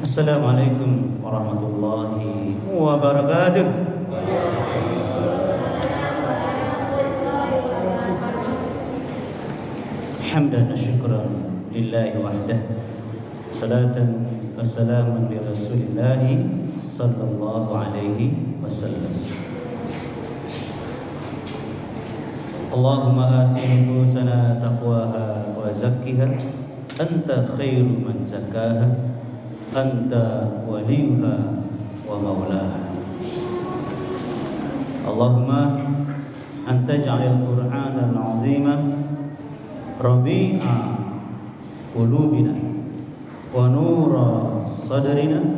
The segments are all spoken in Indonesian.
Assalamualaikum warahmatullahi wabarakatuh. Hamdan wa syukran lillahi wahdah. Salatan wa salaman li Rasulillah sallallahu alaihi wasallam. Allahumma ati nufusana taqwaha wa zakkiha anta khairu man zakkaha anta waliyuha wa maulaha. Allahumma anta ja'al Qur'ana al-'azima rabi'a qulubina wa nura sadrina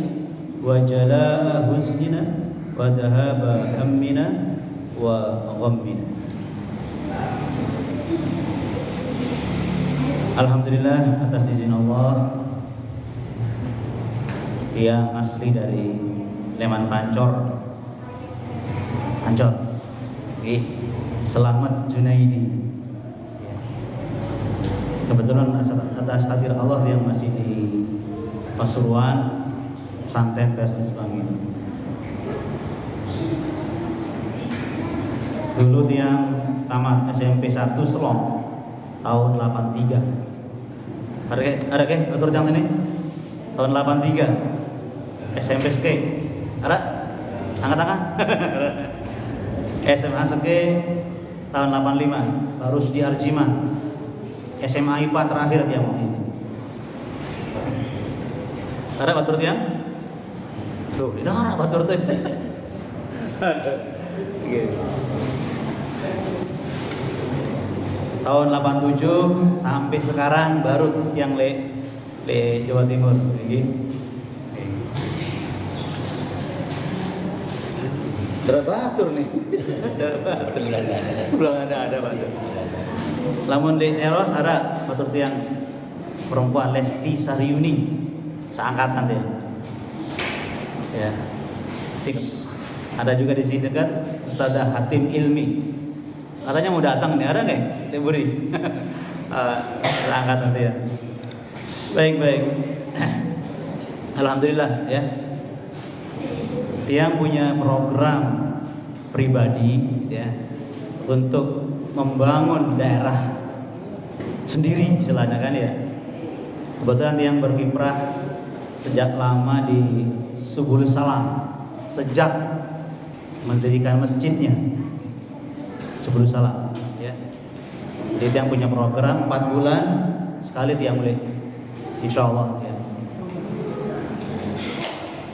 wa jalaa husnina wa dhahaba hammina wa ghammina. Alhamdulillah atas izin Allah yang asli dari Leman Pancor, Selamat Junaidi. Kebetulan atas takdir Allah yang masih di Pasuruan, Santen Persis Bangil. Dulu yang tamat SMP 1 Selong tahun 83. Ada ke? Atur jangan ini. Tahun 83. SMP Seke. Ada? Angkat tangan. SMA Seke tahun 85. Baru di Arjiman. SMA IPA terakhir dia mau ini. Ada batur dia? Tuh, ada batur tuh. Tahun 87 sampai sekarang baru yang le Jawa Timur. Berapa batur nih? Belum ada batur. Lamun di Eros ada batur tiang perempuan Lesti Sariuni, seangkatan dia. Ya, asik. Ada juga di sini dekat Ustazah Hatim Ilmi. Katanya mau datang nih, ada nggak? Liburi. Seangkatan dia. Baik. Alhamdulillah ya. Tiang punya program pribadi ya untuk membangun daerah sendiri istilahnya kan ya. Kebetulan Tiang berkiprah sejak lama di Subul Salam, sejak mendirikan masjidnya Subul Salam ya. Jadi Tiang punya program 4 bulan sekali Tiang mulai insyaallah ya.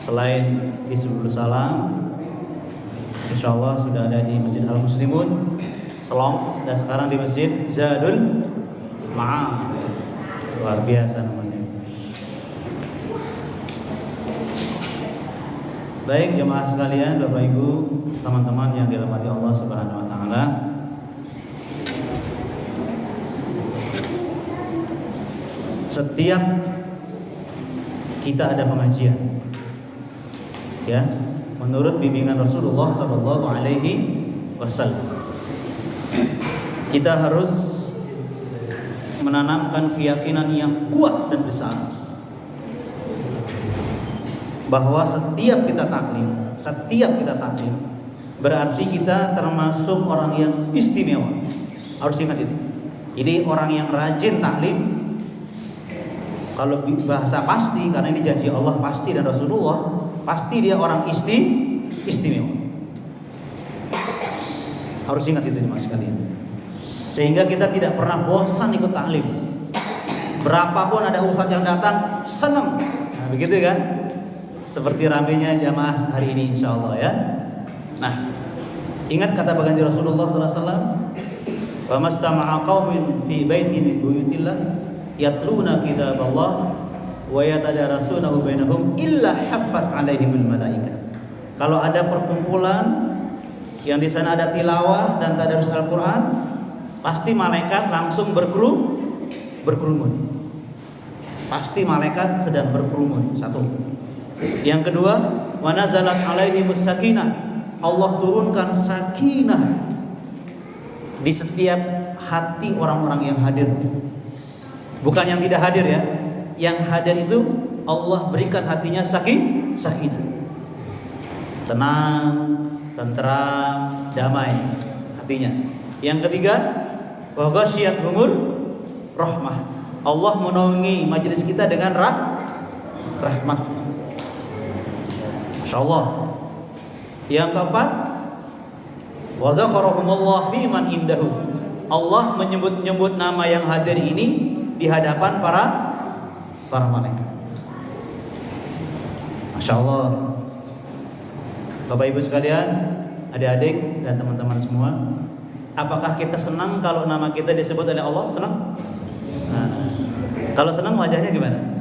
Selain di Subul Salam, insyaallah sudah ada di Masjid Al Muslimun Selong dan sekarang di Masjid Zadul Ma'ad. Luar biasa namanya. Baik jemaah sekalian, Bapak Ibu, teman-teman yang dirahmati Allah Subhanahu wa taala. Setiap kita ada pengajian. Ya, menurut bimbingan Rasulullah sallallahu alaihi wasallam. Kita harus menanamkan keyakinan yang kuat dan besar bahwa setiap kita taklim berarti kita termasuk orang yang istimewa. Harus ingat itu. Jadi orang yang rajin taklim, kalau bahasa pasti, karena ini janji Allah pasti dan Rasulullah, pasti dia orang istimewa. Harus ingat itu jemaah sekalian. Sehingga kita tidak pernah bosan ikut taklim. Berapapun ada ustadz yang datang, senang. Nah, begitu kan? Seperti ramainya jamaah hari ini insyaallah ya. Nah, ingat kata baginda Rasulullah sallallahu alaihi wasallam, "Wa mastama'a qaumin fi baitin min buyutillah yatluna kitaballah wa yatadarasunahu bainahum illa haffat alaihimul malaikah." Kalau ada perkumpulan yang di sana ada tilawah dan tadarus Al-Qur'an, pasti malaikat langsung berkerumun. Pasti malaikat sedang berkerumun. Satu. Yang kedua, wa nazalat alaihimus sakinah. Allah turunkan sakinah di setiap hati orang-orang yang hadir. Bukan yang tidak hadir ya. Yang hadir itu Allah berikan hatinya sakinah. Tenang, tentram, damai hatinya. Yang ketiga, wa ghasyiyatuhumur rahmah. Allah menaungi majelis kita dengan rahmat. Masya Allah. Yang keempat, wa dzakarahumullah fi man indahu. Allah menyebut-nyebut nama yang hadir ini di hadapan para malaikat. Masya Allah. Bapak Ibu sekalian, adik-adik dan teman-teman semua, apakah kita senang kalau nama kita disebut oleh Allah? Senang? Nah, kalau senang wajahnya gimana?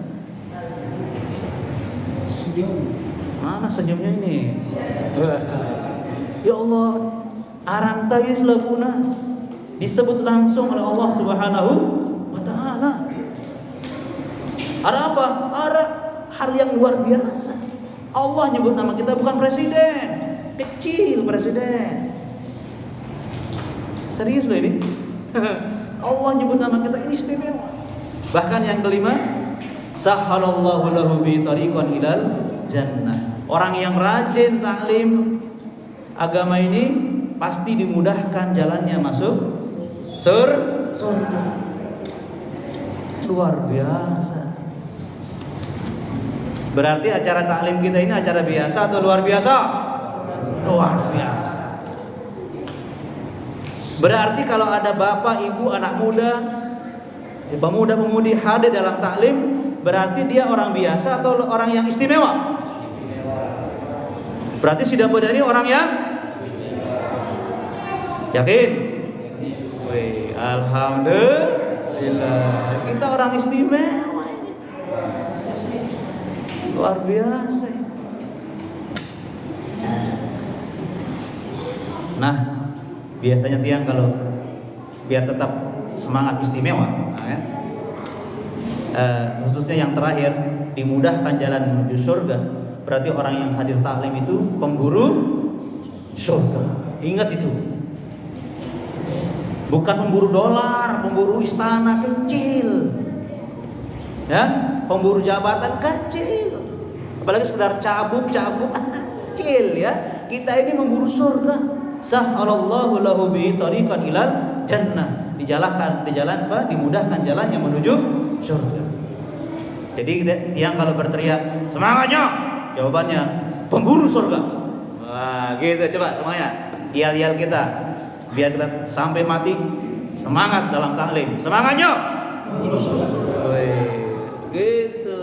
Senyum. Mana senyumnya ini? Ya Allah, Aranta ini selebuna disebut langsung oleh Allah Subhanahu wa Ta'ala. Ada apa? Ada hal yang luar biasa. Allah nyebut nama kita, bukan presiden, kecil presiden. Serius loh ini. Allah nyebut nama kita, ini istimewa. Bahkan yang kelima, sahhalallahu lahu bi tariqan ilal jannah. Orang yang rajin taklim agama ini pasti dimudahkan jalannya masuk surga. Luar biasa. Berarti acara taklim kita ini acara biasa atau luar biasa? Luar biasa. Berarti kalau ada bapak, ibu, anak muda, pemuda-pemudi hadir dalam taklim, berarti dia orang biasa atau orang yang istimewa? Berarti si Dapodari orang yang yakin? Wih, alhamdulillah, kita orang istimewa. Luar biasa. Nah, biasanya tiang kalau biar tetap semangat istimewa, nah, khususnya yang terakhir, dimudahkan jalan menuju surga. Berarti orang yang hadir taklim itu pemburu surga. Ingat itu. Bukan pemburu dolar, pemburu istana kecil. Ya, pemburu jabatan kecil. Apalagi sekedar cabuk kecil ya. Kita ini memburu surga. Sahhalallahu lahu bi tariqan ilal jannah. Dimudahkan jalannya menuju surga. Jadi yang kalau berteriak, semangatnya, jawabannya pemburu surga. Wah, gitu coba semuanya. Yel-yel kita biar kita sampai mati semangat dalam taklim. Semangatnya pemburu surga. Gitu.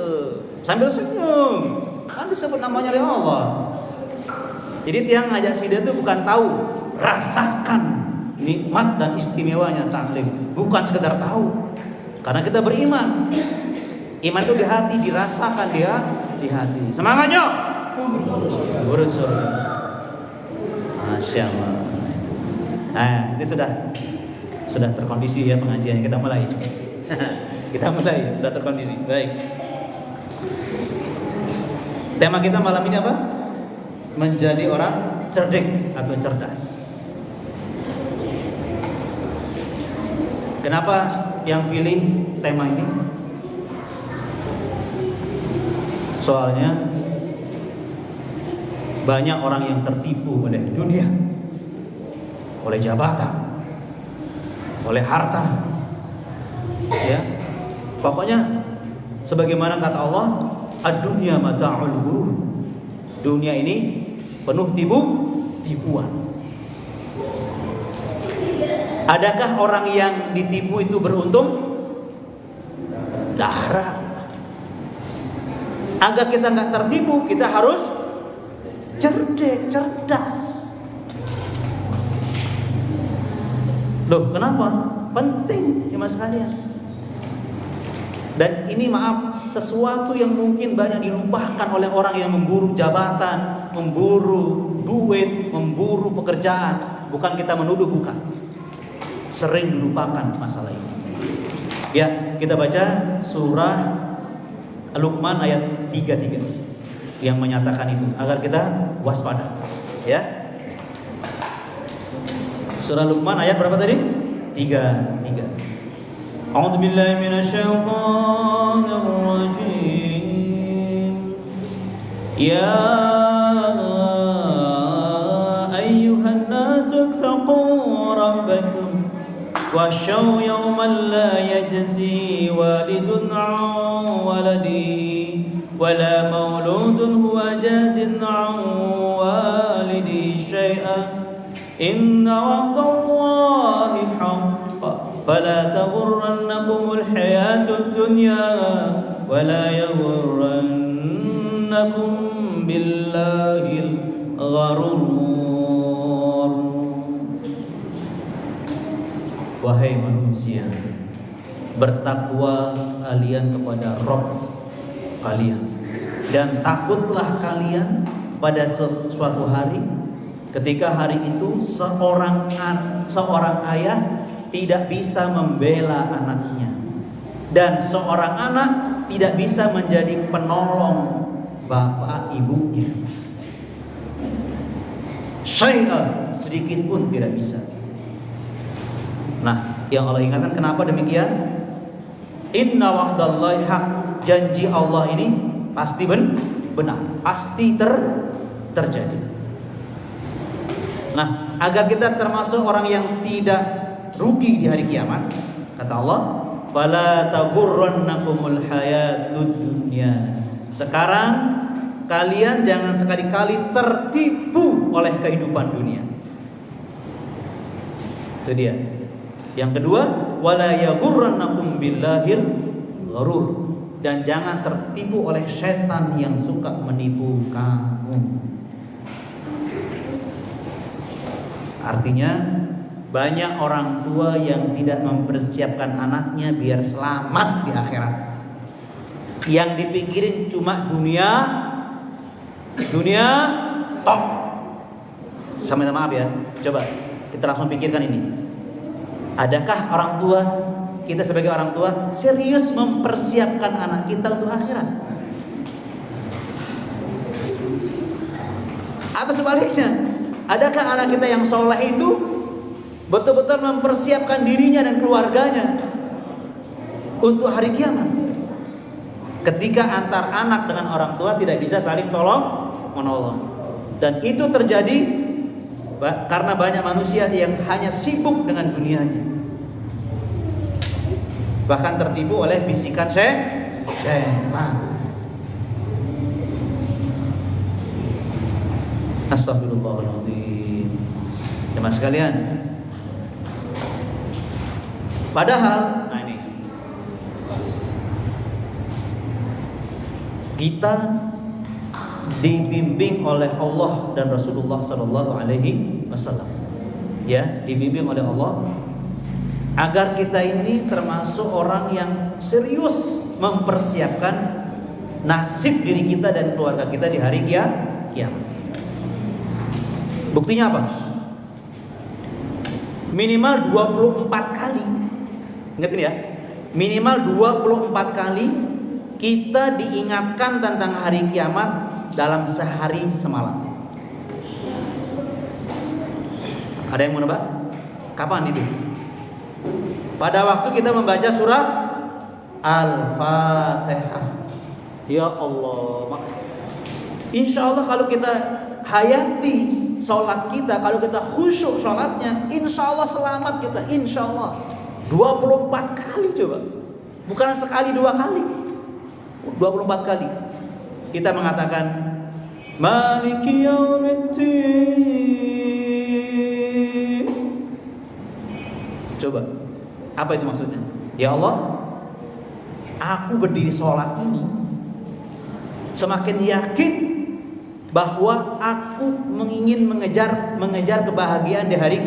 Sambil senyum. Kan disebut namanya oleh Allah. Jadi tiang ngajak sida itu bukan tahu, rasakan nikmat dan istimewanya taklim. Bukan sekedar tahu. Karena kita beriman. Iman itu di hati, dirasakan dia di hati. Semangatnya urut surga. Masya Allah. Nah, ini sudah terkondisi ya pengajiannya. Kita mulai. Sudah terkondisi. Baik. Tema kita malam ini apa? Menjadi orang cerdik atau cerdas. Kenapa yang pilih tema ini? Soalnya banyak orang yang tertipu oleh dunia, oleh jabatan, oleh harta. Ya. Pokoknya sebagaimana kata Allah, ad-dunya mata'ul ghurur. Dunia ini penuh tipuan. Adakah orang yang ditipu itu beruntung? Darah. Agar kita nggak tertipu, kita harus cerdik, cerdas. Loh, kenapa? Penting ya mas kalian. Dan ini maaf, sesuatu yang mungkin banyak dilupakan oleh orang yang memburu jabatan, memburu duit, memburu pekerjaan. Bukan kita menuduh, bukan. Sering dilupakan masalah ini. Ya, kita baca surah Luqman ayat 33 yang menyatakan itu agar kita waspada. Ya. Surah Luqman ayat berapa tadi? 33. A'udzu billahi minasyaitonir rajim. Ya ayyuhan nasu taqu rabbakum wakhshaw yawman la yajzi walidun 'an waladihi wala mauludun huwa jazin 'an walidihi syai'an inna wa'dallahi haqqan fala taghurrannakumul hayatud dunya wala yaghurrannakum billahil gharur. Wahai manusia, bertakwa kalian kepada Rabb kalian, dan takutlah kalian pada suatu hari, ketika hari itu seorang ayah tidak bisa membela anaknya, dan seorang anak tidak bisa menjadi penolong bapak ibunya. Syai'an, sedikit pun tidak bisa. Nah, yang Allah ingatkan kenapa demikian? Inna wa'dallahi haq, janji Allah ini pasti benar, pasti terjadi. Nah, agar kita termasuk orang yang tidak rugi di hari kiamat, kata Allah, fala taghurrannakumul hayatud dunya. Sekarang kalian jangan sekali-kali tertipu oleh kehidupan dunia. Itu dia. Yang kedua, wala yaghurrannakum billahil gharur, dan jangan tertipu oleh setan yang suka menipu kamu. Artinya banyak orang tua yang tidak mempersiapkan anaknya biar selamat di akhirat. Yang dipikirin cuma dunia top. Sama maaf ya, coba kita langsung pikirkan ini. Adakah orang tua, kita sebagai orang tua serius mempersiapkan anak kita untuk akhirat? Atau sebaliknya, adakah anak kita yang soleh itu betul-betul mempersiapkan dirinya dan keluarganya untuk hari kiamat? Ketika antar anak dengan orang tua tidak bisa saling tolong menolong. Dan itu terjadi karena banyak manusia yang hanya sibuk dengan dunianya, bahkan tertipu oleh bisikan setan. Astagfirullahaladzim. Jemaah sekalian, padahal ini kita dibimbing oleh Allah dan Rasulullah Sallallahu Alaihi Wasallam, ya, dibimbing oleh Allah agar kita ini termasuk orang yang serius mempersiapkan nasib diri kita dan keluarga kita di hari kiamat. Buktinya apa? Minimal 24 kali. Ingat ini ya, minimal 24 kali kita diingatkan tentang hari kiamat dalam sehari semalam. Ada yang mau nebak? Kapan itu? Pada waktu kita membaca surah Al-Fatihah. Ya Allah, insya Allah kalau kita hayati sholat kita, kalau kita khusyuk sholatnya, insya Allah selamat kita, insya Allah. 24 kali coba, bukan sekali dua kali, 24 kali kita mengatakan Maliki yaumiddin. Coba, apa itu maksudnya? Ya Allah, aku berdiri sholat ini semakin yakin bahwa aku ingin mengejar kebahagiaan di hari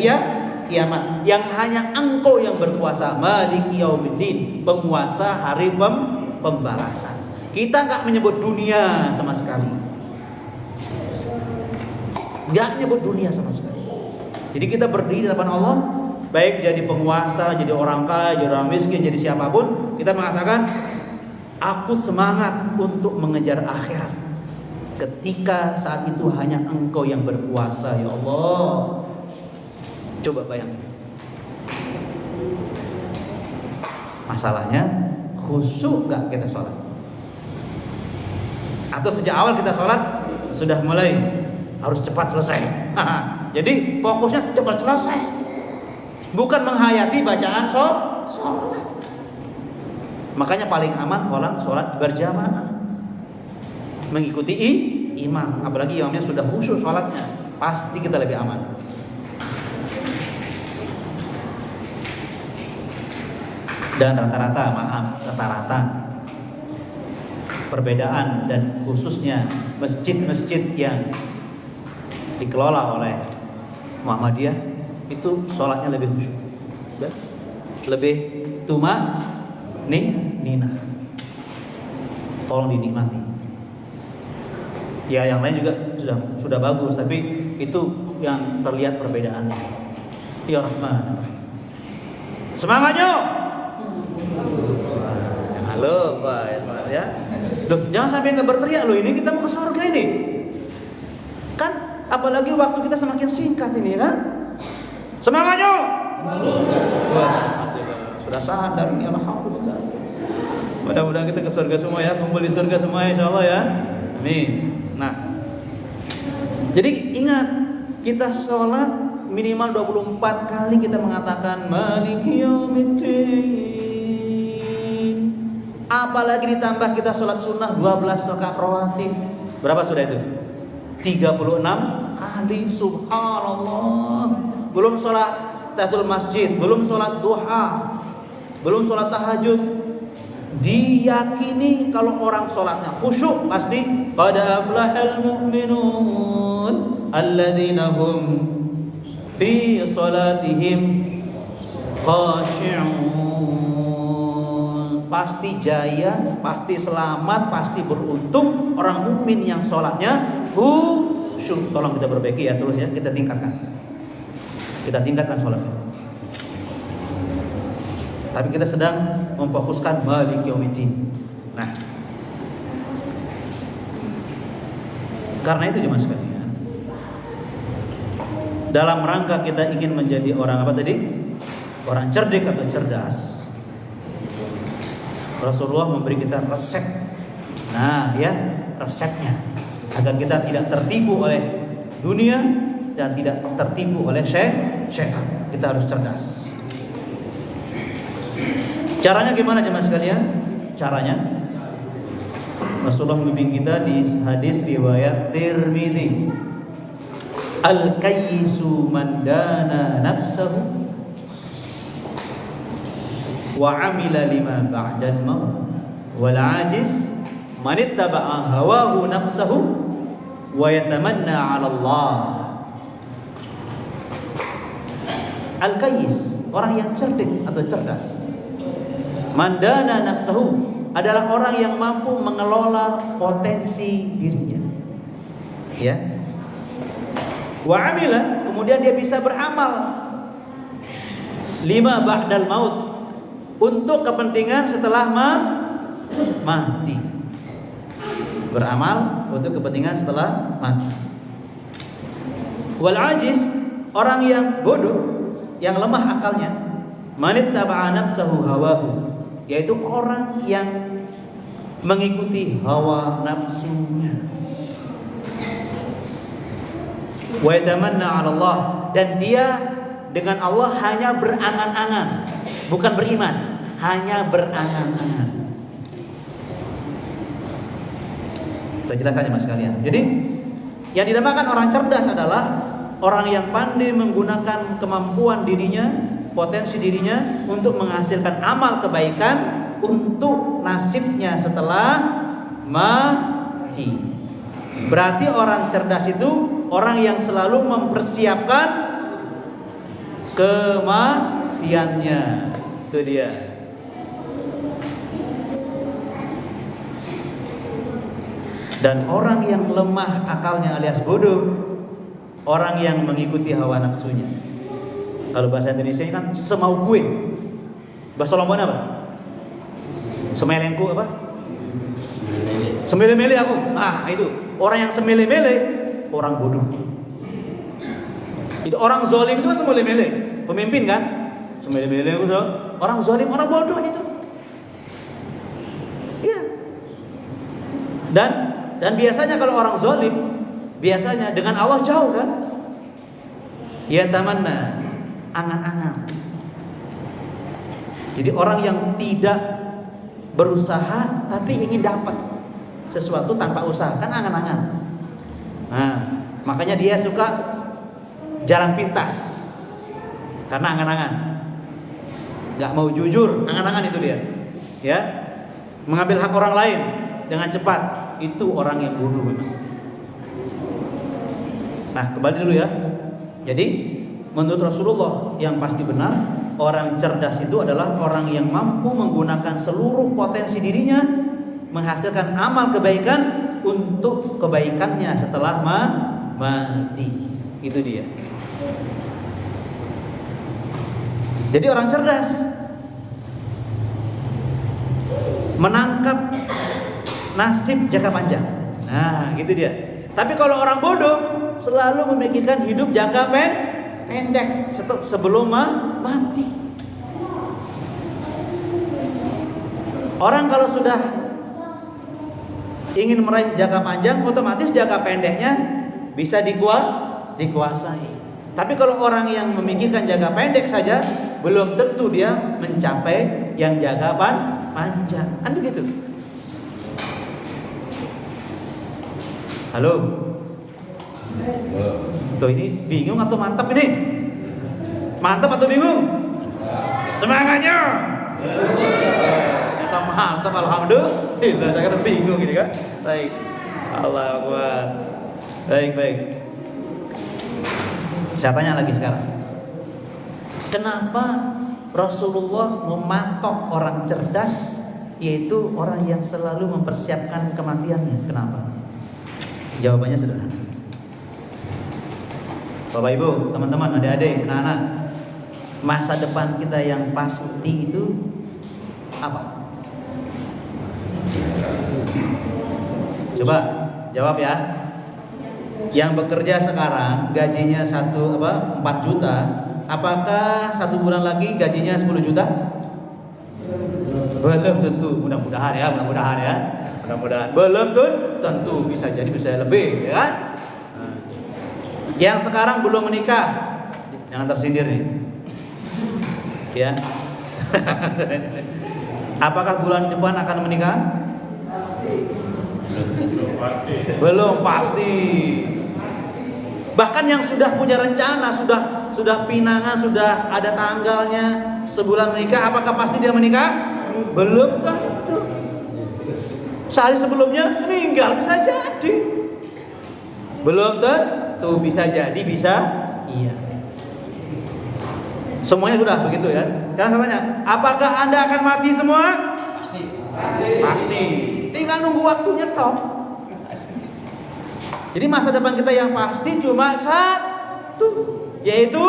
kiamat yang hanya Engkau yang berkuasa. Maliki yaumiddin, penguasa hari pembalasan. Kita nggak menyebut dunia sama sekali, nggak nyebut dunia sama sekali. Jadi kita berdiri di depan Allah, baik jadi penguasa, jadi orang kaya, jadi orang miskin, jadi siapapun, kita mengatakan aku semangat untuk mengejar akhirat. Ketika saat itu hanya Engkau yang berkuasa, ya Allah. Coba bayangin. Masalahnya khusyuk gak kita sholat? Atau sejak awal kita sholat sudah mulai harus cepat selesai. Jadi fokusnya cepat selesai, bukan menghayati bacaan sholat. Makanya paling aman orang sholat berjamaah, mengikuti imam. Apalagi imamnya sudah khusyuk sholatnya, pasti kita lebih aman. Dan rata-rata perbedaan, dan khususnya masjid-masjid yang dikelola oleh Muhammadiyah itu sholatnya lebih khusyuk, lebih nina. Tolong dinikmati. Ya yang lain juga sudah bagus, tapi itu yang terlihat perbedaannya. Ya Rahman, semangatnya. Halo Pak, ya semangat ya. Loh, jangan sampai nggak berteriak loh, ini kita mau ke surga ini. Kan apalagi waktu kita semakin singkat ini kan. Semangatnya. Sudah sadar ini, alhamdulillah. Mudah-mudahan kita ke surga semua ya, kumpul di surga semua insyaallah ya. Amin. Nah, jadi ingat, kita sholat minimal 24 kali kita mengatakan Maliki Yaumiddin. Apalagi ditambah kita sholat sunnah 12 rakaat rawatib. Berapa sudah itu? 36 kali, subhanallah. Belum sholat tahiyatul masjid, belum sholat duha, belum sholat tahajud. Diyakini kalau orang sholatnya khusyuk pasti qad aflahal mu'minun alladzina hum fi sholatihim khashi'un. Pasti jaya, pasti selamat, pasti beruntung orang mukmin yang sholatnya khusyuk. Tolong kita perbaiki ya, terus ya, kita tingkatkan sholatnya. Tapi kita sedang memfokuskan Maliki Yaumiddin. Nah, karena itu jemaah sekalian, dalam rangka kita ingin menjadi orang apa tadi? Orang cerdik atau cerdas, Rasulullah memberi kita resep. Nah ya, resepnya agar kita tidak tertipu oleh dunia dan tidak tertipu oleh syaitan. Kita harus cerdas. Caranya gimana jemaah sekalian? Caranya Rasulullah membimbing kita di hadis riwayat Tirmidzi. Al-kayyisu man dana nafsahu wa amila lima ba'dal maut wal ajiz man ittaba'a hawahu nafsahu wa yatamanna 'ala Allah. Al-kayyis, orang yang cerdik atau cerdas. Mandana nafsahu adalah orang yang mampu mengelola potensi dirinya. Ya. Wa amila, kemudian dia bisa beramal lima ba'dal maut, untuk kepentingan setelah mati. Beramal untuk kepentingan setelah mati. Wal ajiz, orang yang bodoh, yang lemah akalnya. Manittaba'a nafsahu hawahu, yaitu orang yang mengikuti hawa nafsunya. Wa yatamanna 'ala Allah, dan dia dengan Allah hanya berangan-angan, bukan beriman, hanya berangan-angan. Kita jelaskan ya mas kalian. Jadi yang dinamakan orang cerdas adalah orang yang pandai menggunakan kemampuan dirinya, potensi dirinya untuk menghasilkan amal kebaikan untuk nasibnya setelah mati. Berarti orang cerdas itu orang yang selalu mempersiapkan kematiannya. Itu dia. Dan orang yang lemah akalnya alias bodoh, orang yang mengikuti hawa nafsunya. Kalau bahasa Indonesia kan semau gue. Bahasa Lombok apa? Semelengku apa? Semele-mele aku. Ah, itu. Orang yang semele-mele, orang bodoh. Itu orang zalim itu semele-mele. Pemimpin kan? Semele-mele itu orang zalim, orang bodoh itu. Iya. Dan biasanya kalau orang zalim biasanya dengan Allah jauh kan? Ya tamanna, angan-angan. Jadi orang yang tidak berusaha tapi ingin dapat sesuatu tanpa usaha kan angan-angan. Nah, makanya dia suka jalan pintas karena angan-angan. Gak mau jujur, angan-angan itu dia. Ya, mengambil hak orang lain dengan cepat, itu orang yang bodoh memang. Nah, kembali dulu ya. Jadi, menurut Rasulullah yang pasti benar, orang cerdas itu adalah orang yang mampu menggunakan seluruh potensi dirinya menghasilkan amal kebaikan untuk kebaikannya setelah mati. Itu dia. Jadi orang cerdas menangkap nasib jangka panjang. Nah, gitu dia. Tapi kalau orang bodoh selalu memikirkan hidup jangka pendek sebelum mati. Orang kalau sudah ingin meraih jangka panjang, otomatis jangka pendeknya bisa dikuasai. Tapi kalau orang yang memikirkan jangka pendek saja, belum tentu dia mencapai yang jangka panjang. Kan begitu? Halo? Tuh ini bingung atau mantap ini? Mantap atau bingung? Semangatnya! Kita mantap, alhamdulillah. Saya kan bingung ini kan? Baik. Allah Akbar. Baik. Saya tanya lagi sekarang. Kenapa Rasulullah mematok orang cerdas, yaitu orang yang selalu mempersiapkan kematiannya? Kenapa? Jawabannya sederhana. Bapak Ibu, teman-teman, adik-adik, anak-anak, masa depan kita yang pasti itu apa? Coba jawab ya. Yang bekerja sekarang gajinya 4 juta, apakah 1 bulan lagi gajinya 10 juta? Belum tentu, mudah-mudahan ya. Belum tentu, bisa jadi bisa lebih, ya kan? Yang sekarang belum menikah, jangan tersindir nih. Ya. Apakah bulan depan akan menikah? Belum pasti. Bahkan yang sudah punya rencana, sudah pinangan, sudah ada tanggalnya sebulan menikah, apakah pasti dia menikah? Belum tentu. Sehari sebelumnya meninggal, bisa jadi. Belum tentu, bisa jadi, bisa iya. Semuanya sudah begitu ya. Sekarang saya tanya, apakah Anda akan mati semua? Pasti. Tinggal nunggu waktunya toh. Jadi masa depan kita yang pasti cuma satu, yaitu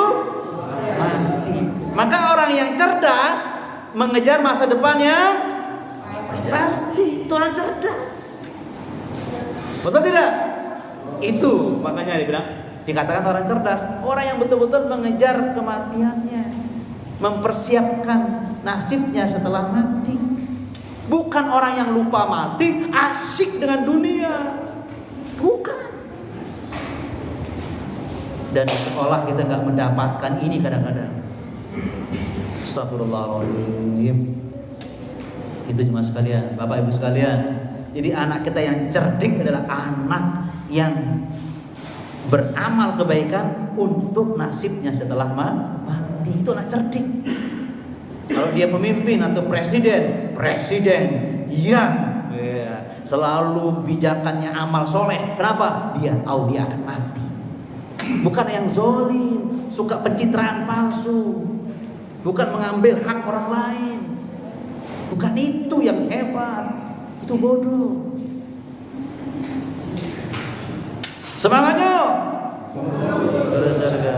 mati. Maka orang yang cerdas mengejar masa depan yang pasti. Itu orang cerdas. Betul tidak? Itu makanya dikatakan orang cerdas, orang yang betul-betul mengejar kematiannya, mempersiapkan nasibnya setelah mati. Bukan orang yang lupa mati, asik dengan dunia. Bukan. Dan di sekolah kita nggak mendapatkan ini kadang-kadang. Astagfirullahaladzim. Itu cuma sekalian, Bapak Ibu sekalian. Jadi anak kita yang cerdik adalah anak yang beramal kebaikan untuk nasibnya setelah mati. Itu anak cerdik. Kalau dia pemimpin atau presiden ya, selalu bijakannya amal soleh. Kenapa? Dia tahu dia akan mati. Bukan yang zolim, suka pencitraan palsu, bukan mengambil hak orang lain. Bukan itu yang hebat, itu bodoh. Semangatnya berharga.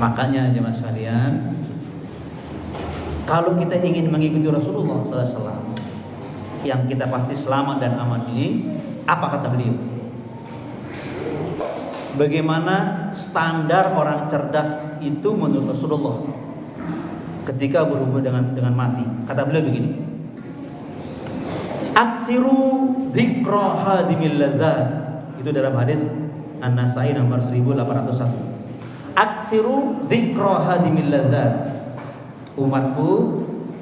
Makanya jemaah sekalian, kalau kita ingin mengikuti Rasulullah SAW yang kita pasti selamat dan aman ini, apa kata beliau? Bagaimana standar orang cerdas itu menurut Rasulullah ketika berhubungan dengan mati? Kata beliau begini: Aksiru dzikra hadimil ladzat. Itu dalam hadis An-Nasai nomor 1801. Aksiru dzikra hadimil ladzat. Umatku,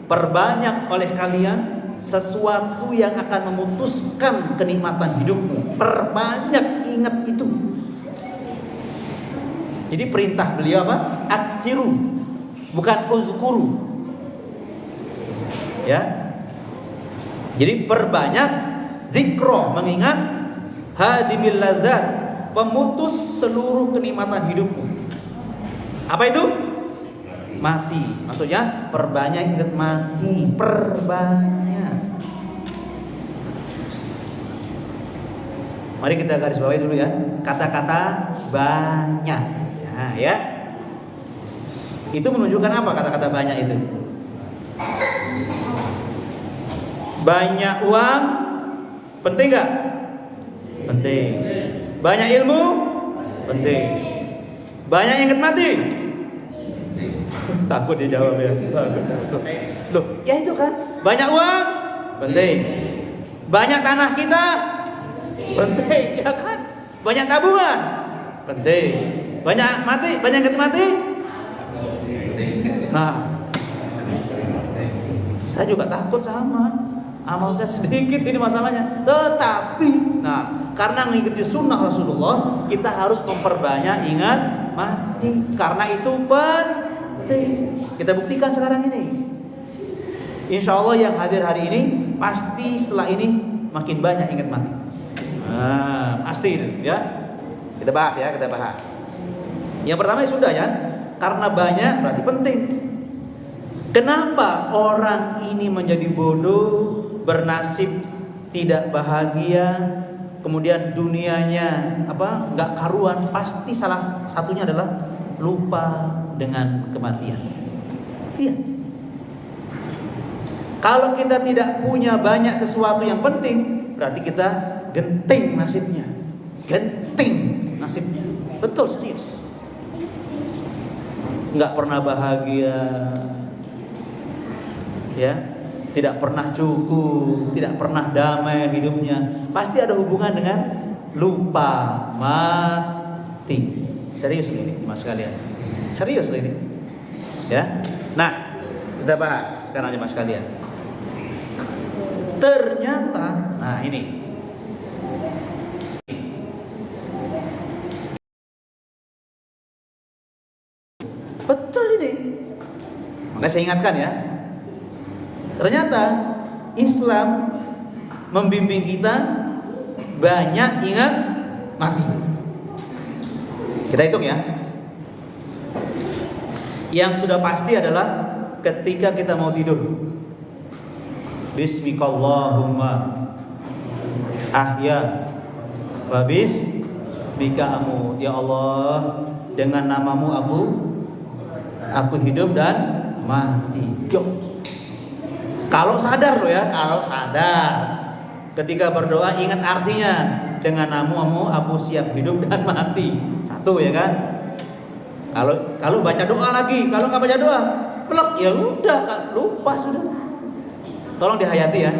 perbanyak oleh kalian sesuatu yang akan memutuskan kenikmatan hidupmu. Perbanyak, ingat itu. Jadi perintah beliau apa? Aksiru, bukan uzkuru. Ya. Jadi perbanyak zikro, mengingat hadimil ladzat, pemutus seluruh kenikmatan hidupmu. Apa itu? Mati. Maksudnya perbanyak ingat mati, perbanyak. Mari kita garis bawahi dulu ya. Kata-kata banyak. Nah, ya. Itu menunjukkan apa kata-kata banyak itu? Banyak uang penting gak? Penting. Banyak ilmu penting. Banyak ingat mati. Takut dijawab ya. Loh, ya itu kan. Banyak uang penting. Banyak tanah kita penting, ya kan? Banyak tabungan penting. Banyak mati, banyak ingat mati. Nah, saya juga takut sama. Amal saya sedikit ini masalahnya. Tetapi, nah, karena mengikuti sunnah Rasulullah, kita harus memperbanyak ingat mati. Karena itu penting. Kita buktikan sekarang ini. Insya Allah yang hadir hari ini pasti setelah ini makin banyak ingat mati. Nah, pasti itu, ya. Kita bahas ya, kita bahas. Yang pertama ya sudah ya, karena banyak berarti penting. Kenapa orang ini menjadi bodoh, bernasib tidak bahagia, kemudian dunianya nggak karuan? Pasti salah satunya adalah lupa dengan kematian. Iya. Kalau kita tidak punya banyak sesuatu yang penting, berarti kita genting nasibnya. Genting nasibnya. Betul, serius. Nggak pernah bahagia, ya, tidak pernah cukup, tidak pernah damai hidupnya. Pasti ada hubungan dengan lupa mati. Serius ini mas kalian. Serius ini, ya. Nah, kita bahas sekarang aja mas kalian. Ternyata, nah ini. Betul ini. Makanya saya ingatkan ya. Ternyata Islam membimbing kita banyak ingat mati. Kita hitung ya. Yang sudah pasti adalah ketika kita mau tidur. Bismikallahumma ahya wa bismika amut. Ya Allah, dengan namamu aku hidup dan mati. Yo. Kalau sadar loh ya, kalau sadar. Ketika berdoa ingat artinya, dengan namamu aku siap hidup dan mati. Satu ya kan? Kalau baca doa lagi, kalau nggak baca doa, blok ya udah, lupa sudah. Tolong dihayati ya.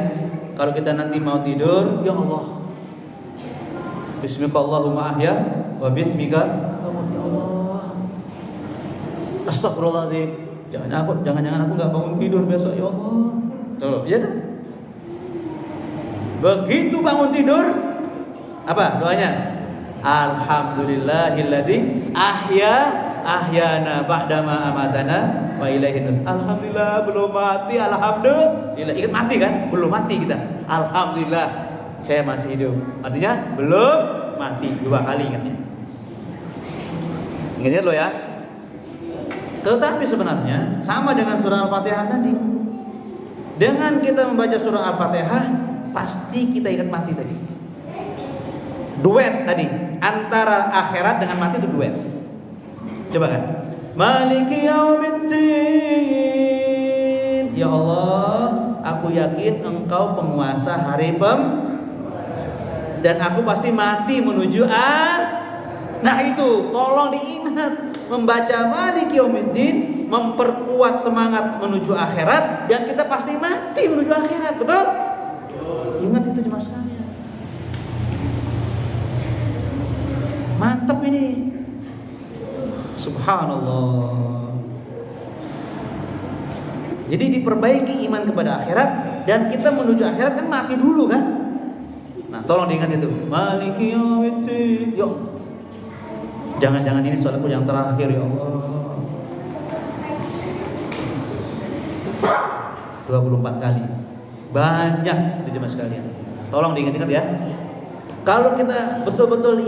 Kalau kita nanti mau tidur, ya Allah, Bismillahirrahmanirrahim ahya wa bismika amut. Ya Allah, astagfirullahaladzim. Jangan-jangan aku nggak bangun tidur besok, ya Allah. Tuh, ya kan? Begitu bangun tidur, apa doanya? Alhamdulillahilladzi ahyana ba'dama amatana wa ilaihin nus. Alhamdulillah belum mati, alhamdulillah. Ingat mati kan? Belum mati kita. Alhamdulillah saya masih hidup. Artinya belum mati. 2 kali ingatnya. Ingat lo ya. Tetapi sebenarnya sama dengan surah Al-Fatihah tadi. Dengan kita membaca surah Al-Fatihah, pasti kita ingat mati tadi. Duet tadi antara akhirat dengan mati itu duet. Coba kan. Maliki yaumiddin. Ya Allah, aku yakin Engkau penguasa hari dan aku pasti mati menuju Nah itu, tolong diingat. Membaca Maliki yaumiddin memperkuat semangat menuju akhirat, dan kita pasti mati menuju akhirat, betul? Ingat itu jemaah sekalian. Mantap ini. Subhanallah. Jadi diperbaiki iman kepada akhirat, dan kita menuju akhirat kan mati dulu kan. Nah, tolong diingat itu. Maliki yaumiddin. Yuk. Jangan-jangan ini sholatku yang terakhir ya Allah. 24 kali. Banyak itu jemaah sekalian. Tolong diingat-ingat ya. Kalau kita betul-betul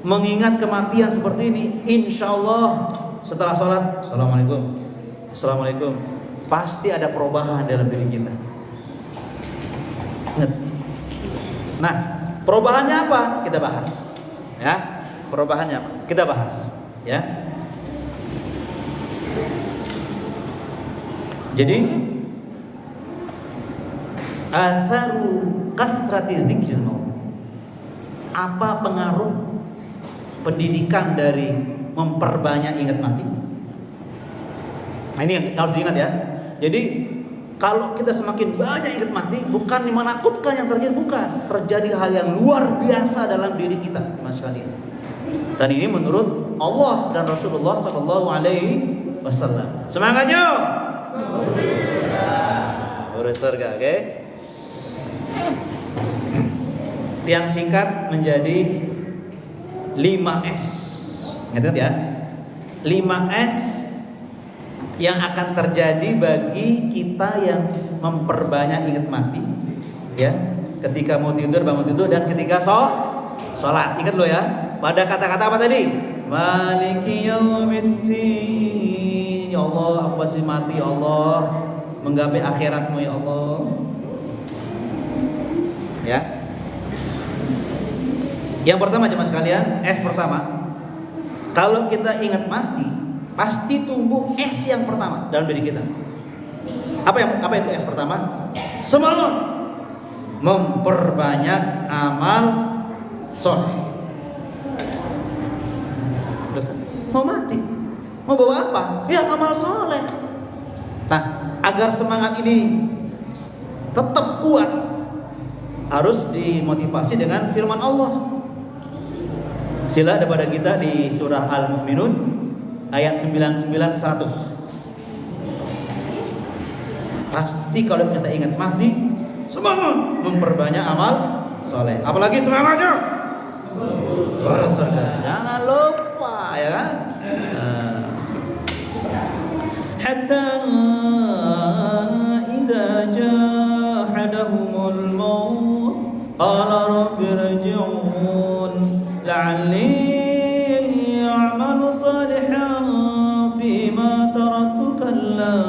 mengingat kematian seperti ini, insya Allah setelah sholat, Assalamualaikum, pasti ada perubahan dalam diri kita. Ingat. Nah, perubahannya apa? Kita bahas. Ya, perubahannya apa? Kita bahas. Ya. Jadi, atharu kasratil dzikril maut. Apa pengaruh pendidikan dari memperbanyak ingat mati? Nah, ini yang harus diingat ya. Jadi kalau kita semakin banyak ingat mati, bukan menakutkan yang terjadi, bukan. Terjadi hal yang luar biasa dalam diri kita, mas kalian. Dan ini menurut Allah dan Rasulullah Sallallahu Alaihi Wasallam. Semangatnya, urus surga, oke? Yang singkat menjadi 5S. Ingat ya? 5S yang akan terjadi bagi kita yang memperbanyak ingat mati, ya, ketika mau tidur, bangun tidur, dan ketika sholat. Ingat lo ya, pada kata-kata apa tadi? Maliki yaumiddin. Ya Allah, aku masih mati ya Allah, menggapai akhiratmu ya Allah. Ya. Yang pertama jemaah sekalian, S pertama, kalau kita ingat mati, pasti tumbuh S yang pertama dalam diri kita. Apa itu S pertama? Semangat memperbanyak amal soleh. Mau mati, mau bawa apa? Ya amal soleh. Nah, agar semangat ini tetap kuat, harus dimotivasi dengan firman Allah. Sila ada pada kita di surah Al-Mu'minun ayat 99-100. Pasti kalau kita ingat mati, semangat memperbanyak amal soleh. Apalagi semangatnya surga. Jangan lupa ya kan. Hatta idza jahadahumul maut qala rabbi irji'un la'alli a'malu salihan fima taraktu kalla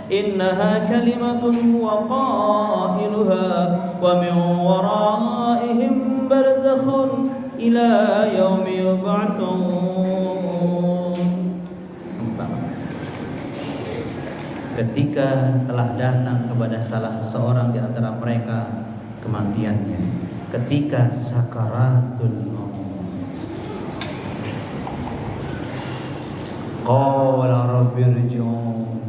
innaha kalimatun huwa qailuha wa min waraihim barzakhun ila yaumi yub'atsun. Ketika telah datang kepada salah seorang di antara mereka kematiannya, ketika sakaratul maut, qala rabbi irji'un.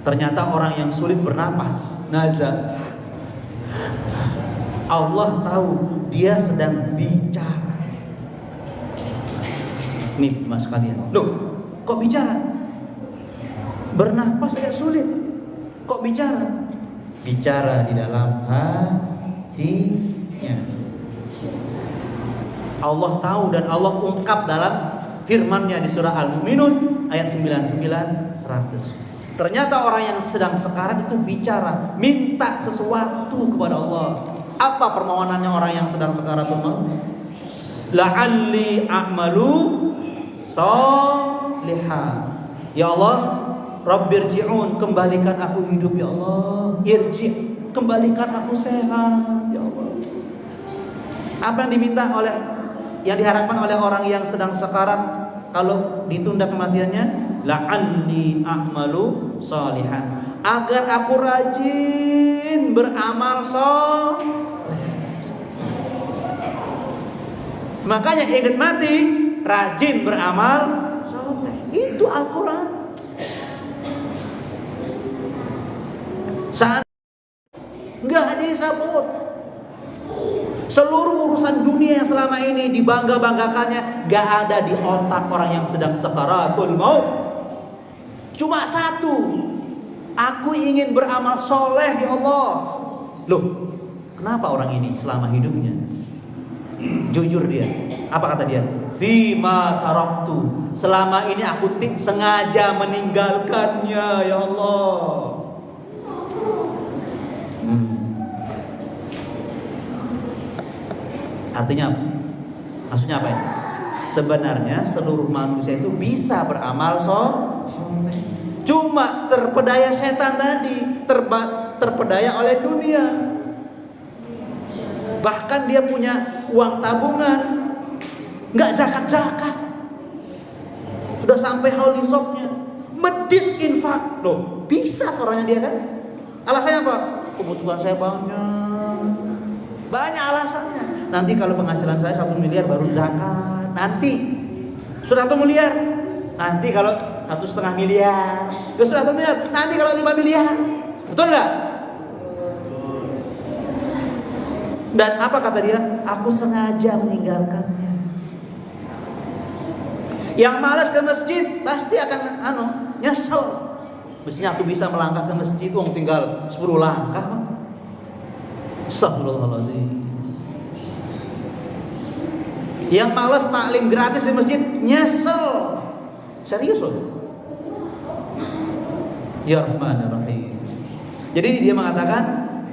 Ternyata orang yang sulit bernapas, nazar, Allah tahu dia sedang bicara. Nih mas kalian, loh kok bicara? Bernapas agak sulit, kok bicara? Bicara di dalam hatinya. Allah tahu dan Allah ungkap dalam firman-Nya di surah Al-Mu'minun ayat 99-100. Ternyata orang yang sedang sekarat itu bicara, minta sesuatu kepada Allah. Apa permohonannya orang yang sedang sekarat itu? La'alli a'malu sholihan. Ya Allah, Rabbirji'un, kembalikan aku hidup ya Allah. Irji', kembalikan aku sehat ya Allah. Apa yang diminta yang diharapkan oleh orang yang sedang sekarat kalau ditunda kematiannya? La'alli a'malu sholihan, agar aku rajin beramal soleh. Makanya ingat mati, rajin beramal soleh. Itu Al-Quran. Saat nggak disebut. Seluruh urusan dunia yang selama ini dibangga-banggakannya nggak ada di otak orang yang sedang sakaratul maut. Cuma satu, aku ingin beramal soleh ya Allah. Loh, kenapa orang ini selama hidupnya jujur dia? Apa kata dia? Fima taraktu, selama ini aku sengaja meninggalkannya ya Allah. Artinya apa? Maksudnya apa ini? Sebenarnya seluruh manusia itu bisa beramal soleh. Cuma terpedaya setan tadi, terpedaya oleh dunia. Bahkan dia punya uang tabungan, nggak zakat-zakat. Sudah sampai haul nisabnya, medit infak. Loh, bisa seorangnya dia kan? Alasannya apa? Kebutuhan saya banyak alasannya. Nanti kalau penghasilan saya 1 miliar baru zakat. Nanti sudah 1 miliar. Nanti kalau 1,5 miliar. Sudah 1 miliar. Nanti kalau 5 miliar. Betul nggak? Dan apa kata dia? Aku sengaja meninggalkannya. Yang malas ke masjid pasti akan nyesel. Mestinya aku bisa melangkah ke masjid, tinggal 10 langkah. Astagfirullahaladzim. Yang malas taklim gratis di masjid nyesel. Serius loh. Ya Rahman ya Rahim. Jadi dia mengatakan,